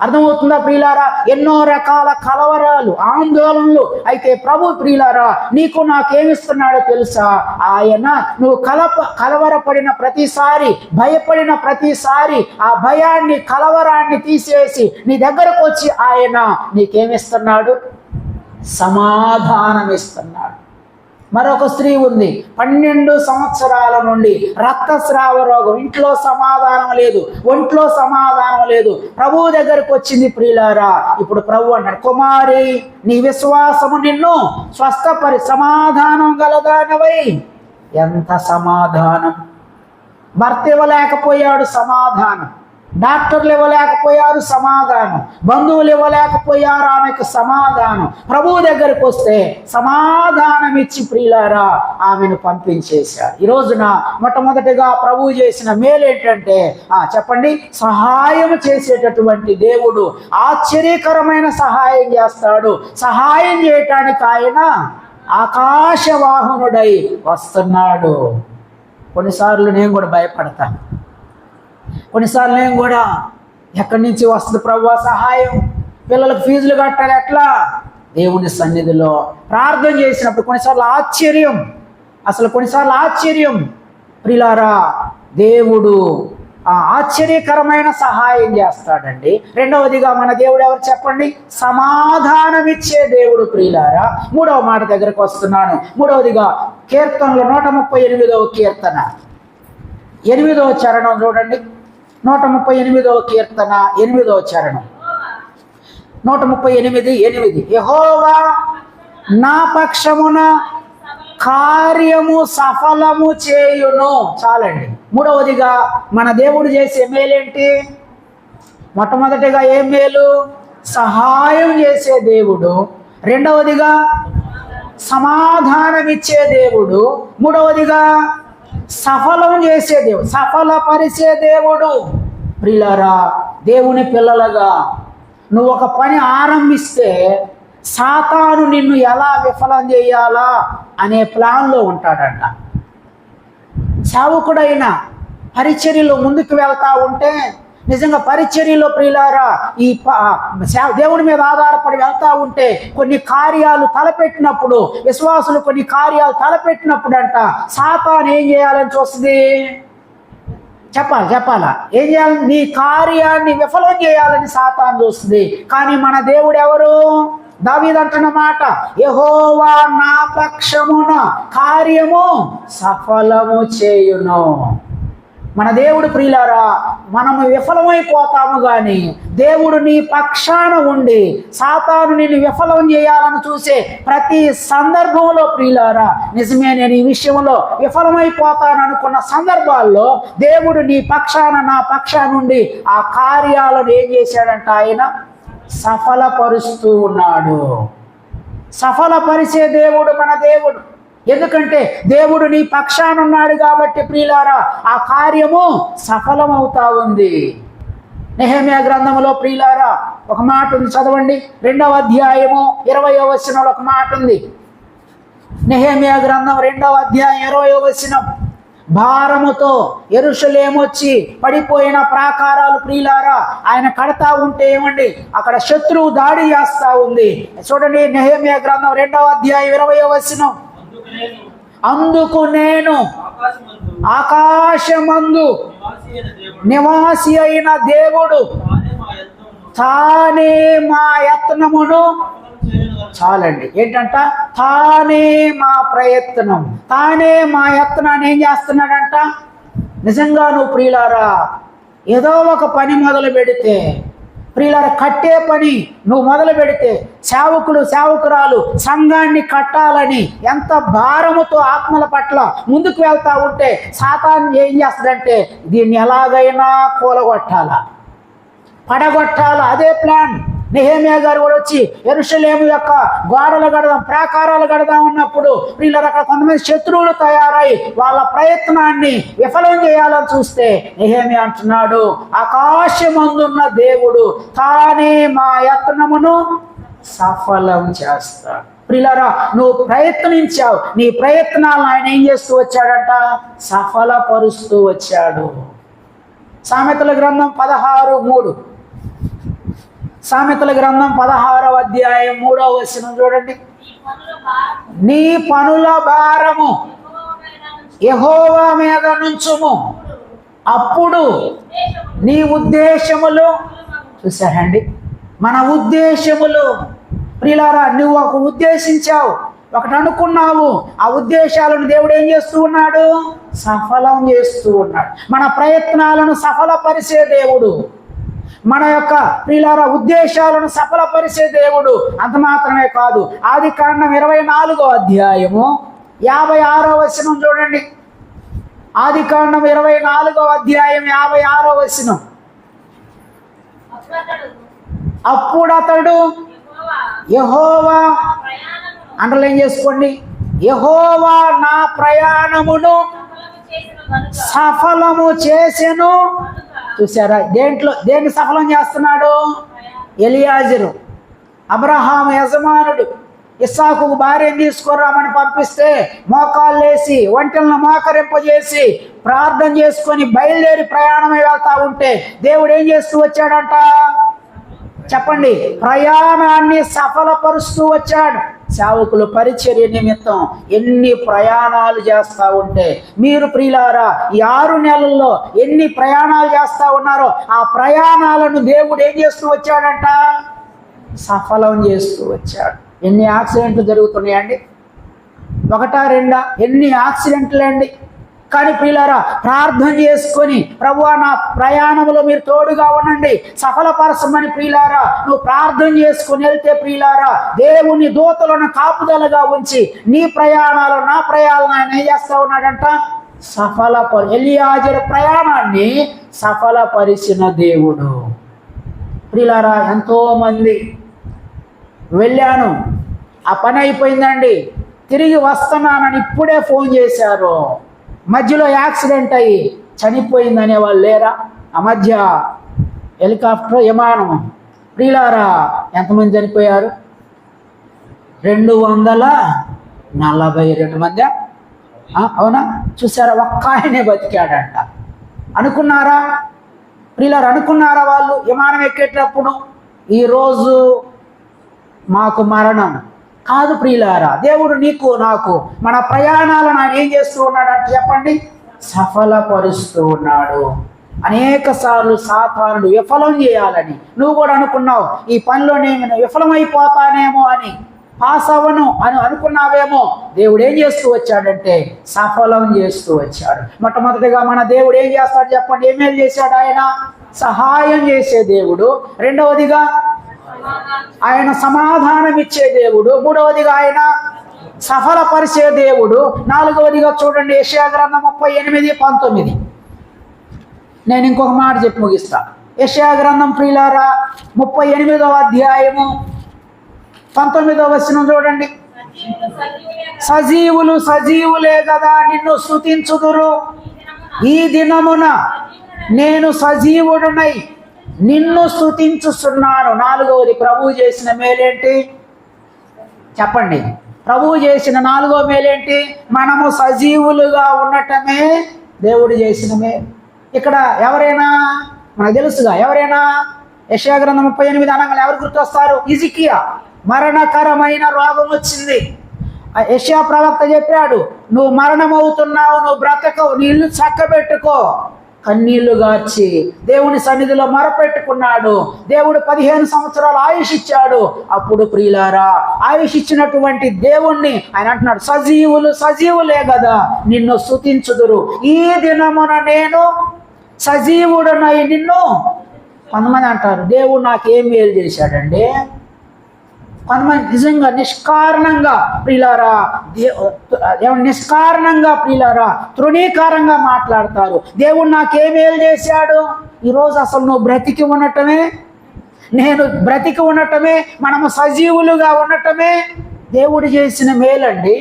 అర్థమవుతుందా ప్రియులారా? ఎన్నో రకాల కలవరాలు, ఆందోళనలు. అయితే ప్రభు ప్రియులారా నీకు నాకేమిస్తున్నాడో తెలుసా? ఆయన నువ్వు కలవరపడిన ప్రతిసారి, భయపడిన ప్రతిసారి ఆ భయాన్ని, కలవరాన్ని తీసేసి నీ దగ్గరకు వచ్చి ఆయన నీకేమిస్తున్నాడు? సమాధానం ఇస్తున్నాడు. మరొక స్త్రీ ఉంది, 12 సంవత్సరాల నుండి రక్తస్రావ రోగం, ఇంట్లో సమాధానం లేదు, ఒంట్లో సమాధానం లేదు. ప్రభువు దగ్గరకు వచ్చింది ప్రియులారా. ఇప్పుడు ప్రభు అన్నాడు, కుమారి నీ విశ్వాసము నిన్ను స్వస్థపరి సమాధానం గలదానవై. ఎంత సమాధానం! భర్త ఇవ్వలేకపోయాడు సమాధానం, డాక్టర్లు ఇవ్వలేకపోయారు సమాధానం, బంధువులు ఇవ్వలేకపోయారు ఆమెకు సమాధానం. ప్రభువు దగ్గరకు వస్తే సమాధానం ఇచ్చి ప్రియులారా ఆమెను పంపించేశారు. ఈ రోజున మొట్టమొదటిగా ప్రభువు చేసిన మేలు ఏంటంటే చెప్పండి, సహాయం చేసేటటువంటి దేవుడు. ఆశ్చర్యకరమైన సహాయం చేస్తాడు. సహాయం చేయటానికి ఆయన ఆకాశవాహనుడై వస్తున్నాడు. కొన్నిసార్లు నేను కూడా భయపడతాను, కొన్నిసార్లు నేను కూడా ఎక్కడి నుంచి వస్తుంది ప్రభువా సహాయం? పిల్లలకు ఫీజులు కట్టాలి ఎట్లా? దేవుని సన్నిధిలో ప్రార్థన చేసినప్పుడు కొన్నిసార్లు ఆశ్చర్యం, అసలు కొన్నిసార్లు ఆశ్చర్యం ప్రియులారా, దేవుడు ఆశ్చర్యకరమైన సహాయం చేస్తాడండి. రెండవదిగా మన దేవుడు ఎవరు చెప్పండి? సమాధానమిచ్చే దేవుడు ప్రియులారా. మూడవ మాట దగ్గరకు వస్తున్నాను. మూడవదిగా కీర్తనలు 138వ కీర్తన 8వ చరణం చూడండి. 138వ కీర్తన 8వ చరణం. 138:8 యెహోవా నా పక్షమున కార్యము సఫలము చేయును. చాలండి. మూడవదిగా మన దేవుడు చేసే మేలేంటి? మొట్టమొదటిగా ఏం మేలు? సహాయం చేసే దేవుడు. రెండవదిగా సమాధానమిచ్చే దేవుడు. మూడవదిగా సఫలం చేసే దేవుడు, సఫలపరిచే దేవుడు. ప్రియులారా, దేవుని పిల్లలుగా నువ్వు ఒక పని ఆరంభిస్తే సాతాను నిన్ను ఎలా విఫలం చేయాలా అనే ప్లాన్లో ఉంటాడంట. సేవకుడైన పరిచర్యలో ముందుకు వెళ్తా ఉంటే, నిజంగా పరిచర్యలో ప్రియులారా ఈ దేవుని మీద ఆధారపడి వెళ్తా ఉంటే కొన్ని కార్యాలు తలపెట్టినప్పుడు, విశ్వాసులు కొన్ని కార్యాలు తలపెట్టినప్పుడు అంట సాతాను ఏం చేయాలని చూస్తుంది? చెప్పాలా ఏం చేయాలి? నీ కార్యాన్ని విఫలం చేయాలని సాతాను చూస్తుంది. కానీ మన దేవుడు ఎవరు? దావీదు అంటున్న మాట, యెహోవా నా పక్షమున కార్యము సఫలము చేయును. మన దేవుడు ప్రియులారా, మనము విఫలమైపోతాము కానీ దేవుడు నీ పక్షాన ఉండి సాతాను నిన్ను విఫలం చేయాలని చూసే ప్రతి సందర్భంలో ప్రియులారా, నిజమే నేను ఈ విషయంలో విఫలమైపోతాను అనుకున్న సందర్భాల్లో దేవుడు నీ పక్షాన నా పక్షాన నుండి ఆ కార్యాలను ఏం చేశాడంట? ఆయన సఫలపరుస్తూ ఉన్నాడు. సఫలపరిచే దేవుడు మన దేవుడు. ఎందుకంటే దేవుడు నీ పక్షాన ఉన్నాడు కాబట్టి ప్రియులారా ఆ కార్యము సఫలమవుతా ఉంది. నెహెమ్యా గ్రంథంలో ప్రియులారా ఒక మాట ఉంది, చదవండి. 2వ అధ్యాయము 20వ వచనంలో ఒక మాట ఉంది. నెహెమ్యా గ్రంథం 2వ అధ్యాయం 20వ వచనం, భారముతో యెరూషలేము వచ్చి పడిపోయిన ప్రాకారాలు ప్రియులారా ఆయన కడతా ఉంటే ఏమండి అక్కడ శత్రువు దాడి చేస్తా ఉంది. చూడండి నెహెమ్యా గ్రంథం 2వ అధ్యాయం 20వ వచనం, అందుకు నేను ఆకాశమందు నివాసి అయిన దేవుడు తానే మా యత్నమును. చాలండి. ఏంటంట? తానే మా ప్రయత్నం, తానే మా యత్నాన్ని ఏం చేస్తున్నాడంట? నిజంగా నువ్వు ప్రియులారా ఏదో ఒక పని మొదలు పెడితే ప్రియులారా, కట్టే పని నువ్వు మొదలు పెడితే సేవకురాలు సంఘాన్ని కట్టాలని ఎంత భారముతో ఆత్మల పట్ల ముందుకు వెళ్తా ఉంటే సాతాను ఏం చేస్తుందంటే దీన్ని ఎలాగైనా కూలగొట్టాలా, పడగొట్టాలా, అదే ప్లాన్. నెహెమ్యా గారు కూడా వచ్చి యెరూషలేము యొక్క గోడలు కడదాం, ప్రాకారాలు కడదాం అన్నప్పుడు వీళ్ళ అక్కడ కొంతమంది శత్రువులు తయారై వాళ్ళ ప్రయత్నాన్ని విఫలం చేయాలని చూస్తే నెహెమ్యా అంటున్నాడు, ఆకాశమందున్న దేవుడు తానే మా యత్నమును సఫలం చేస్తాడు. ప్రియులారా నువ్వు ప్రయత్నించావు, నీ ప్రయత్నాలను ఆయన ఏం చేస్తూ వచ్చాడంట? సఫలపరుస్తూ వచ్చాడు. సామెతల గ్రంథం 16:3, సామెతల గ్రంథం 16వ అధ్యాయం 3వ వచనం చూడండి. నీ పనుల భారము యెహోవా మీద నుంచుము, అప్పుడు నీ ఉద్దేశములు. చూసారండి, మన ఉద్దేశములు ప్రియులారా, నువ్వు ఒక ఉద్దేశించావు, ఒకటి అనుకున్నావు, ఆ ఉద్దేశాలను దేవుడు ఏం చేస్తూ ఉన్నాడు? సఫలం చేస్తూ ఉన్నాడు. మన ప్రయత్నాలను సఫలపరిచే దేవుడు, మన యొక్క ప్రియులారా ఉద్దేశాలను సఫలపరిచే దేవుడు. అంత మాత్రమే కాదు, ఆదికాండం 24వ అధ్యాయము 56వ వచనం చూడండి. ఆదికాండం 24వ అధ్యాయం 56వ వచనం, అప్పుడు అతడు యెహోవా, అండర్లైన్ చేసుకోండి, యెహోవా నా ప్రయాణమును సఫలము చేసెను. చూసారా, దేన్ని సఫలం చేస్తున్నాడు? ఎలియాజరు, అబ్రహాము యజమానుడు, ఇస్సాకు భార్యను తీసుకురామని పంపిస్తే మోకాళ్ళేసి ఒంటెలను మోకరింపజేసి ప్రార్థన చేసుకొని బయలుదేరి ప్రయాణమై వెళ్తా ఉంటే దేవుడు ఏం చేస్తూ వచ్చాడంట? చెప్పండి, ప్రయాణాన్ని సఫలపరుస్తూ వచ్చాడు. సేవకులు పరిచర్య నిమిత్తం ఎన్ని ప్రయాణాలు చేస్తూ ఉంటే, మీరు ప్రియులారా ఈ 6 నెలల్లో ఎన్ని ప్రయాణాలు చేస్తూ ఉన్నారో ఆ ప్రయాణాలను దేవుడు ఏం చేస్తూ వచ్చాడంట? సఫలం చేస్తూ వచ్చాడు. ఎన్ని యాక్సిడెంట్లు జరుగుతున్నాయండి? 1, 2 ఎన్ని యాక్సిడెంట్లు అండి? కానీ ప్రియులారా ప్రార్థన చేసుకొని, ప్రభువా నా ప్రయాణంలో మీరు తోడుగా ఉండండి, సఫలపరచమని ప్రియులారా నువ్వు ప్రార్థన చేసుకుని వెళ్తే ప్రియులారా దేవుని దూతలను కాపుదలగా ఉంచి నీ ప్రయాణాలు నా ప్రయాణాలను ఆయన ఏం చేస్తా ఉన్నాడంట? ఎలియాజరు ప్రయాణాన్ని సఫలపరిచిన దేవుడు. ప్రియులారా ఎంతోమంది వెళ్ళాను, ఆ పని అయిపోయిందండి, తిరిగి వస్తున్నానని ఇప్పుడే ఫోన్ చేశారు, మధ్యలో యాక్సిడెంట్ అయ్యి చనిపోయిందనే వాళ్ళు లేరా? ఆ మధ్య హెలికాప్టర్ విమానం ప్రియులారా ఎంతమంది చనిపోయారు? 242 మంది. అవునా? చూసారా? ఒక్క ఆయనే బతికాడంట. అనుకున్నారా ప్రియులారా? అనుకున్నారా వాళ్ళు విమానం ఎక్కేటప్పుడు ఈరోజు మాకు మరణం కాదు? ప్రియులారా దేవుడు నీకు నాకు మన ప్రయాణాలను ఆయన ఏం చేస్తూ ఉన్నాడంటే చెప్పండి, సఫలపరుస్తూ ఉన్నాడు. అనేక సార్లు సాతానుడు విఫలం చేయాలని నువ్వు కూడా అనుకున్నావు, ఈ పనిలో నేను విఫలమైపోతానేమో అని, పాస్ అవ్వను అని అనుకున్నావేమో. దేవుడు ఏం చేస్తూ వచ్చాడంటే సఫలం చేస్తూ వచ్చాడు. మొట్టమొదటిగా మన దేవుడు ఏం చేస్తాడు చెప్పండి? ఏమేమి చేశాడు ఆయన? సహాయం చేసే దేవుడు. రెండవదిగా ఆయన సమాధానం ఇచ్చే దేవుడు. మూడవదిగా ఆయన సఫలపరిచే దేవుడు. నాలుగవదిగా చూడండి యెషయా గ్రంథం 38:19. నేను ఇంకొక మాట చెప్పి ముగిస్తా. యెషయా గ్రంథం ప్రియులారా 38వ అధ్యాయము 19వ వచనం చూడండి. సజీవులు సజీవులే కదా నిన్ను స్తుతించుదురు, ఈ దినమున నేను సజీవుడునై నిన్ను స్తుతించుచున్నాను. నాలుగవది ప్రభువు చేసిన మేలేంటి చెప్పండి? ప్రభువు చేసిన 4వ మేలేంటి? మనము సజీవులుగా ఉండటమే దేవుడు చేసిన మేలు. ఇక్కడ ఎవరైనా మనకు తెలుసుగా, ఎవరైనా యెషయా గ్రంథం 38 అనగానే ఎవరు గుర్తొస్తారు? హిజ్కియా. మరణకరమైన రోగం వచ్చింది. యెషయా ప్రవక్త చెప్పాడు, నువ్వు మరణమవుతున్నావు, నువ్వు బ్రతకవు, నీ ఇల్లు చక్కబెట్టుకో. కన్నీళ్లు గార్చి దేవుని సన్నిధిలో మొరపెట్టుకున్నాడు. దేవుడు 15 సంవత్సరాలు ఆయుష్ ఇచ్చాడు. అప్పుడు ప్రియులారా ఆయుష్ ఇచ్చినటువంటి దేవుణ్ణి ఆయన అంటున్నాడు, సజీవులు సజీవులే కదా నిన్ను స్తుతించుదురు, ఈ దినమున నేను సజీవుడనై నిన్ను. కొంతమంది అంటారు దేవుడు నాకేం మేలు చేశాడండి. కొంతమంది నిజంగా నిష్కారణంగా ప్రియులారా నిష్కారణంగా ప్రియులారా తృణీకారంగా మాట్లాడతారు. దేవుడు నాకేమేలు చేశాడు? ఈరోజు అసలు నువ్వు బ్రతికి ఉండటమే, నేను బ్రతికి ఉండటమే, మనము సజీవులుగా ఉండటమే దేవుడు చేసిన మేలండి.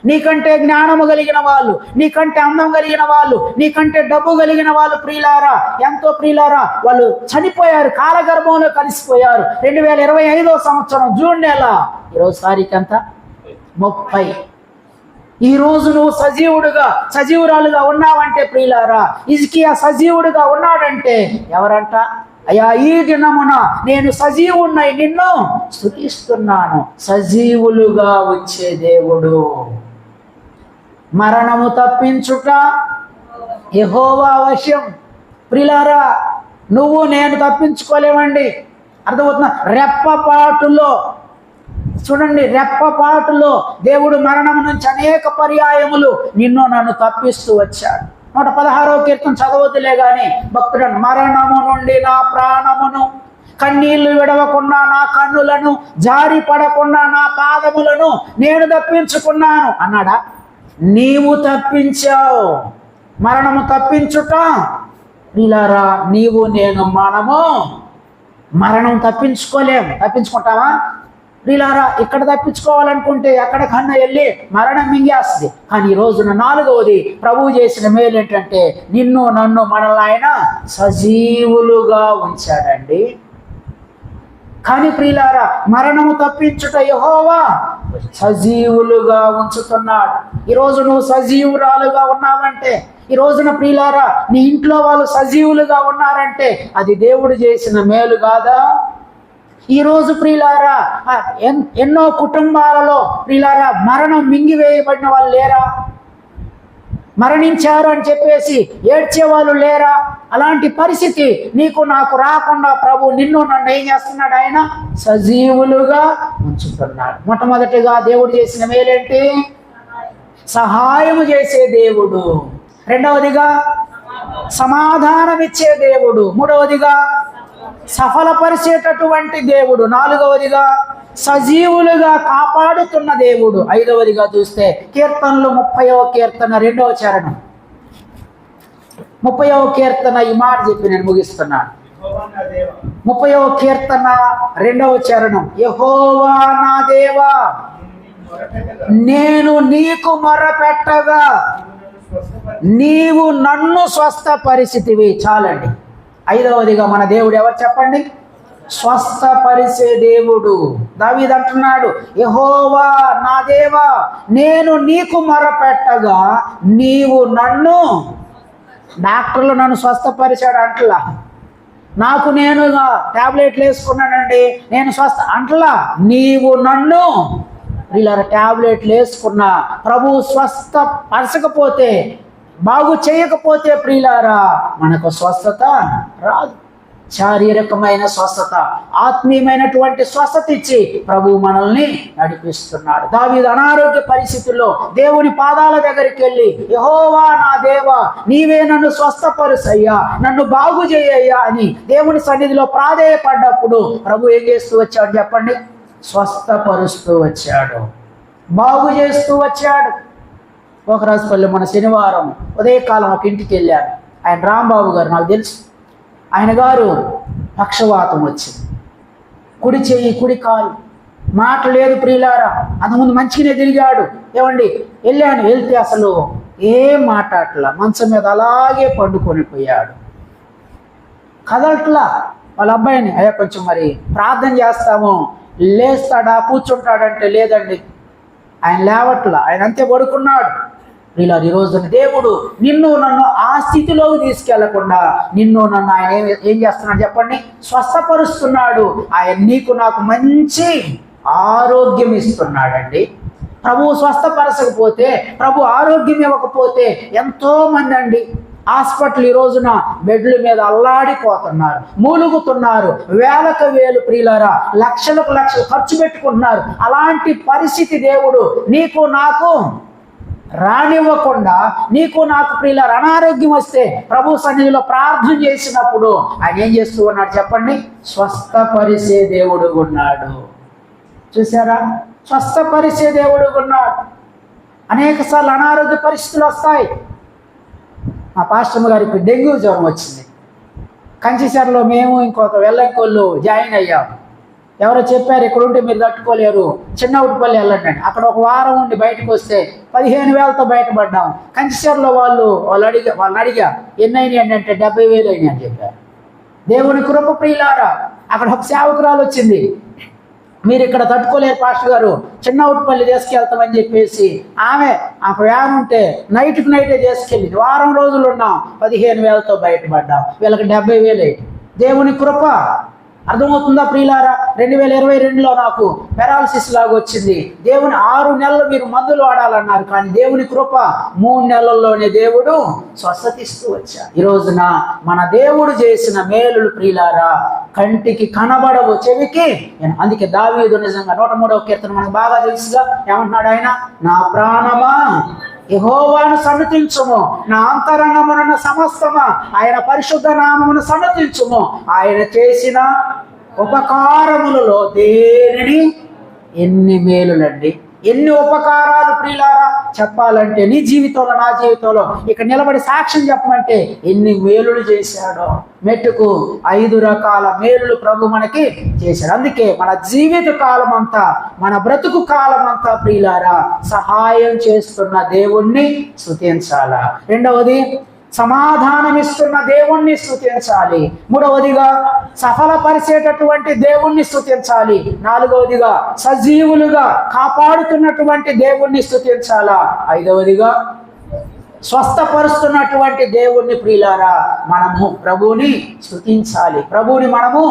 నీకంటే జ్ఞానము కలిగిన వాళ్ళు, నీకంటే అందం కలిగిన వాళ్ళు, నీకంటే డబ్బు కలిగిన వాళ్ళు ప్రియులారా ఎంతో ప్రియులారా వాళ్ళు చనిపోయారు, కాలగర్భంలో కలిసిపోయారు. 2025వ సంవత్సరం జూన్ నెల, ఈరోజు తారీఖు ఎంత? 30. ఈరోజు నువ్వు సజీవురాలుగా ఉన్నావంటే ప్రియులారా, హిజ్కియా సజీవుడుగా ఉన్నాడంటే ఎవరంట? అయ్యా ఈ దినమున నేను సజీవున్నై నిన్ను స్తుతిస్తున్నాను. సజీవులుగా వచ్చే దేవుడు. మరణము తప్పించుట యెహోవా వశం. ప్రియులారా నువ్వు నేను తప్పించుకోలేమండి. అర్థమవుతుందా? రెప్పపాటులో చూడండి, రెప్పపాటులో దేవుడు మరణం నుంచి అనేక పర్యాయములు నిన్ను నన్ను తప్పిస్తూ వచ్చాడు. 116వ కీర్తన చదవద్దులే గాని భక్తుడు, మరణము నుండి నా ప్రాణమును, కన్నీళ్లు విడవకుండా నా కన్నులను, జారి పడకుండా నా పాదములను నేను తప్పించుకున్నాను అన్నాడా? నీవు తప్పించావు. మరణము తప్పించుట ప్రియులారా నీవు నేను మనము మరణం తప్పించుకోలేము. తప్పించుకుంటావా ప్రియులారా? ఇక్కడ తప్పించుకోవాలనుకుంటే ఎక్కడికన్నా వెళ్ళి మరణం మింగేస్తుంది. కానీ ఈ రోజున 4వది ప్రభువు చేసిన మేలు ఏంటంటే నిన్ను నన్ను మనల్ని ఆయన సజీవులుగా ఉంచాడండి. కానీ ప్రియులారా మరణము తప్పించుట యెహోవా సజీవులుగా ఉంచుతున్నాడు. ఈరోజు నువ్వు సజీవురాలుగా ఉన్నావంటే, ఈ రోజున ప్రియులారా నీ ఇంట్లో వాళ్ళు సజీవులుగా ఉన్నారంటే అది దేవుడు చేసిన మేలు కాదా? ఈరోజు ప్రియులారా ఎన్నో కుటుంబాలలో ప్రియులారా మరణం మింగివేయబడిన వాళ్ళు లేరా? మరణించారు అని చెప్పేసి ఏడ్చే వాళ్ళు లేరా? అలాంటి పరిస్థితి నీకు నాకు రాకుండా ప్రభు నిన్ను నన్ను ఏం చేస్తున్నాడు? ఆయన సజీవులుగా ఉంచుతున్నాడు. మొట్టమొదటిగా దేవుడు చేసిన మేలేంటి? సహాయం చేసే దేవుడు. రెండవదిగా సమాధానం ఇచ్చే దేవుడు. మూడవదిగా సఫలపరిచేటటువంటి దేవుడు. నాలుగవదిగా సజీవులుగా కాపాడుతున్న దేవుడు. ఐదవదిగా చూస్తే కీర్తనలు 30వ కీర్తన 2వ చరణం. 30వ కీర్తన ఈ మాట చెప్పి నేను ముగిస్తున్నాను. 30వ కీర్తన 2వ చరణం. యెహోవా నా దేవా, నేను నీకు మొరపెట్టగా నీవు నన్ను స్వస్థపరిచితివి. చాలండి. ఐదవదిగా మన దేవుడు ఎవరు చెప్పండి? స్వస్థపరిచే దేవుడు. దావీదు అంటున్నాడు, యెహోవా నా దేవా, నేను నీకు మొరపెట్టగా నీవు నన్ను, డాక్టర్లు నన్ను స్వస్థపరిచాడు అంటలా, నాకు నేను టాబ్లెట్లు వేసుకున్నానండి నేను స్వస్థ అంటలా, నీవు నన్ను ఇలా టాబ్లెట్లు వేసుకున్నా ప్రభు స్వస్థ పరచకపోతే, బాగు చేయకపోతే ప్రియులారా మనకు స్వస్థత రాదు. శారీరకమైన స్వస్థత, ఆత్మీయమైనటువంటి స్వస్థత ఇచ్చి ప్రభు మనల్ని నడిపిస్తున్నాడు. దావీదు అనారోగ్య పరిస్థితుల్లో దేవుని పాదాల దగ్గరికి వెళ్ళి, యెహోవా నా దేవా, నీవే నన్ను స్వస్థపరుసయ్యా, నన్ను బాగు చేయయ్యా అని దేవుని సన్నిధిలో ప్రాధేయపడ్డప్పుడు ప్రభు ఏం చేస్తూ వచ్చాడు చెప్పండి? స్వస్థపరుస్తూ వచ్చాడు, బాగు చేస్తూ వచ్చాడు. ఒక రోజు మన శనివారం ఉదయకాలం ఒక ఇంటికి వెళ్ళాను. ఆయన రాంబాబు గారు, నాకు తెలుసు. ఆయన గారు పక్షవాతం వచ్చింది, కుడి చెయ్యి కుడి కాలు, మాట లేదు ప్రియులారా. అంతకుముందు మంచిగానే తిరిగాడు. ఏమండి వెళ్ళాను, వెళ్తే అసలు ఏం మాట్లాడట్లా, మంచం మీద అలాగే పండుకొని పోయాడు, కదలట్లా. వాళ్ళ అబ్బాయిని, అయ్యా కొంచెం మరి ప్రార్థన చేస్తాము, లేస్తాడా కూర్చుంటాడంటే లేదండి, ఆయన లేవట్లా, ఆయన అంతే పడుకున్నాడు. ఇలా ఈరోజు దేవుడు నిన్ను నన్ను ఆ స్థితిలోకి తీసుకెళ్లకుండా నిన్ను నన్ను ఆయన ఏం చేస్తున్నాడు చెప్పండి? స్వస్థపరుస్తున్నాడు. ఆయన నీకు నాకు మంచి ఆరోగ్యం ఇస్తున్నాడండి. ప్రభు స్వస్థపరచకపోతే, ప్రభు ఆరోగ్యం ఇవ్వకపోతే ఎంతో మంది అండి హాస్పిటల్ ఈ రోజున బెడ్ల మీద అల్లాడిపోతున్నారు, మూలుగుతున్నారు, వేలకు వేలు ప్రియులారా, లక్షలకు లక్షలు ఖర్చు పెట్టుకుంటున్నారు. అలాంటి పరిస్థితి దేవుడు నీకు నాకు రానివ్వకుండా, నీకు నాకు ప్రియులారా అనారోగ్యం వస్తే ప్రభు సన్నిధిలో ప్రార్థన చేసినప్పుడు ఆయన ఏం చేస్తూ ఉన్నాడు చెప్పండి? స్వస్థపరిచే దేవుడు ఉన్నాడు. చూసారా? స్వస్థపరిచే దేవుడు ఉన్నాడు. అనేక సార్లు అనారోగ్య పరిస్థితులు వస్తాయి. మా పాస్టర్ గారికి డెంగ్యూ జ్వరం వచ్చింది. కంచిసర్లో మేము ఇంకొక వెల్లంకోళ్ళు జాయిన్ అయ్యాం. ఎవరో చెప్పారు, ఇక్కడ ఉంటే మీరు తట్టుకోలేరు, చిన్న ఉడిపల్లి వెళ్ళండి అని. అక్కడ ఒక వారం ఉండి బయటకు వస్తే 15,000తో బయటపడ్డాం. కంచిసర్లో వాళ్ళని అడిగా ఎన్ని అయినాయి అంటే 70,000 అయినాయి అని చెప్పారు. దేవుని కృప ప్రియులారా, అక్కడ ఒక సేవకురాలు వచ్చింది, మీరు ఇక్కడ తట్టుకోలేరు పాస్టర్ గారు, చిన్న ఉట్పల్లి తీసుకెళ్తామని చెప్పేసి ఆమె ఆ వ్యాన్ ఉంటే నైట్కి నైటే తీసుకెళ్ళింది. వారం రోజులు ఉన్నాం, 15,000తో బయటపడ్డాం. వీళ్ళకి 70,000 అయింది. దేవుని కృప అర్థమవుతుందా ప్రియులారా? 2022లో నాకు పెరాలసిస్ లాగా వచ్చింది. దేవుని 6 నెలలు మీరు మందులు వాడాలన్నారు, కానీ దేవుని కృప 3 నెలల్లోనే దేవుడు స్వస్థతిస్తూ వచ్చాడు. ఈ రోజున మన దేవుడు చేసిన మేలులు ప్రియులారా కంటికి కనబడవు, చెవికి. అందుకే దావీదు నిజంగా 103వ కీర్తన మనకు బాగా తెలుసుగా, ఏమంటున్నాడు ఆయన? నా ప్రాణమా యెహోవాను సన్నతించుము, నా అంతరంగమున సమస్తమా ఆయన పరిశుద్ధ నామమును సన్నతించుము. ఆయన చేసిన ఉపకారములలో దేనిని, ఎన్ని మేలులండి, ఎన్ని ఉపకారాలు ప్రియులారా చెప్పాలంటే, నీ జీవితంలో నా జీవితంలో ఇక్కడ నిలబడి సాక్ష్యం చెప్పమంటే ఎన్ని మేలులు చేశాడో. మెట్టుకు 5 రకాల మేలులు ప్రభు మనకి చేశాడు. అందుకే మన జీవిత కాలం అంతా, మన బ్రతుకు కాలం అంతా ప్రియులారా సహాయం చేస్తున్న దేవుణ్ణి స్తుతించాలా. రెండవది, సమాధానం ఇస్తున్న దేవుణ్ణి స్తుతించాలి. మూడవదిగా, సఫలపరిచేటటువంటి దేవుణ్ణి స్తుతించాలి. నాలుగవదిగా, సజీవులుగా కాపాడుతున్నటువంటి దేవుణ్ణి స్తుతించాలా. ఐదవదిగా, స్వస్థపరుస్తున్నటువంటి దేవుణ్ణి ప్రియులారా మనము ప్రభువుని స్తుతించాలి, ప్రభువుని మనము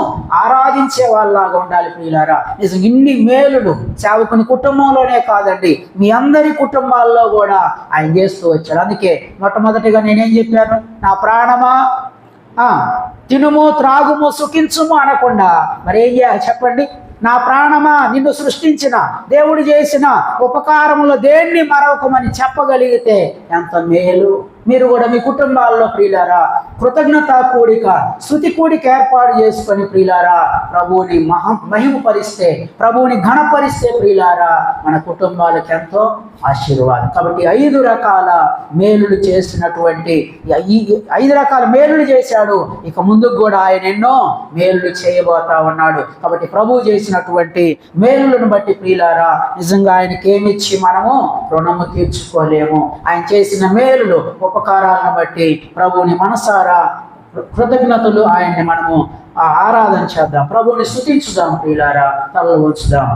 ఆరాధించే వాళ్ళలాగా ఉండాలి ప్రియులారా. నిజంగా ఇన్ని మేలులు సేవకుని కుటుంబంలోనే కాదండి, మీ అందరి కుటుంబాల్లో కూడా ఆయన చేస్తూ వచ్చాడు. అందుకే మొట్టమొదటిగా నేనేం చెప్పాను, నా ప్రాణమా తినుము త్రాగుము సుఖించుము అనకుండా మరి ఏం చేయాలి చెప్పండి? నా ప్రాణమా నిన్ను సృష్టించిన దేవుడు చేసిన ఉపకారములో దేన్ని మరొకమని చెప్పగలిగితే ఎంత మేలు. మీరు కూడా మీ కుటుంబాల్లో ప్రియులారా కృతజ్ఞత కూడిక, స్తుతి కూడిక ఏర్పాటు చేసుకొని ప్రియులారా ప్రభువుని మహిమపరిస్తే, ప్రభువుని ఘనపరిస్తే ప్రియులారా మన కుటుంబాలకు ఎంతో ఆశీర్వాదం. కాబట్టి 5 రకాల మేలులు చేసినటువంటి 5 రకాల మేలులు చేశాడు. ఇక ముందుకు కూడా ఆయన ఎన్నో మేలులు చేయబోతా ఉన్నాడు. కాబట్టి ప్రభువు చేసినటువంటి మేలులను బట్టి ప్రియులారా నిజంగా ఆయనకి ఏమిచ్చి మనము రుణము తీర్చుకోలేము. ఆయన చేసిన మేలులు ఉపకారాలను బట్టి ప్రభువుని మనసారా కృతజ్ఞతలు ఆయన్ని మనము ఆరాధన చేద్దాం, ప్రభువుని స్తుతించుదాం ప్రియులారా. తలలు ఉంచుదాం.